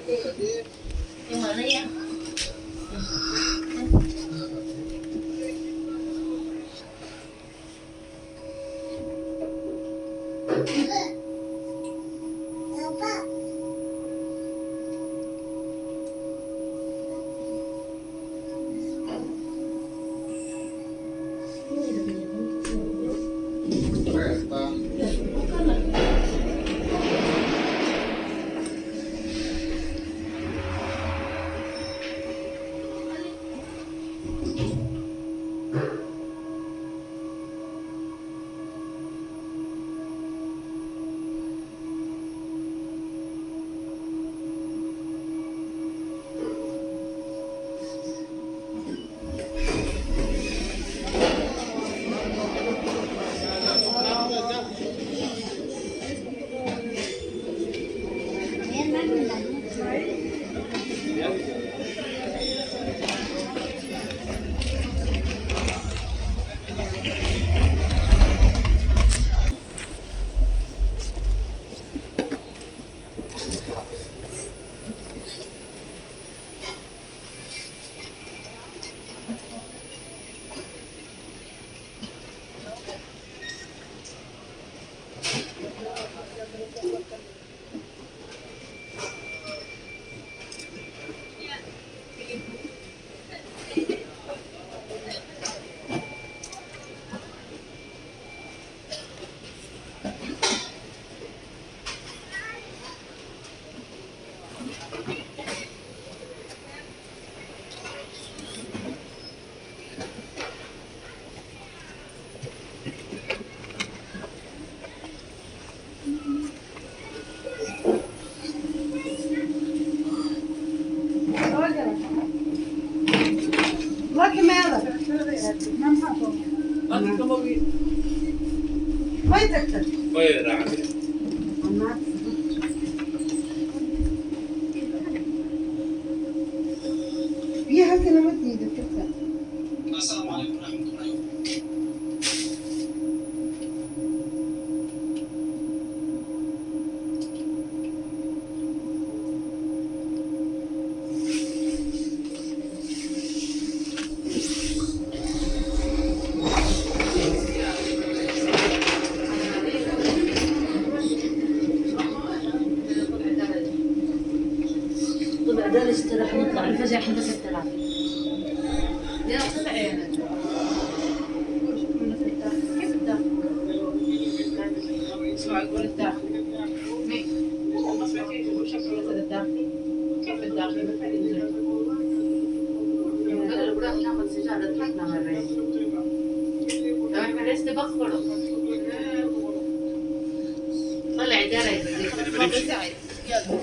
Yang mana ya? Lucky Mela. Vai, Tata. Vai, Raga. فيها كلمات جديدة تكتب. السلام عليكم ورحمة الله وبركاته. طلع درس ترى حنطلع الفجر حنبس الثلاثة. يا طلع يعني. كيف الداخل؟ اسمع يقول الداخل. مين؟ ما سمعتيش شكل الداخل؟ كيف الداخل؟ قال البراق ناخذ سجادة تحتنا مرين. احنا ليش تبخروا؟ طلع درس. يلا.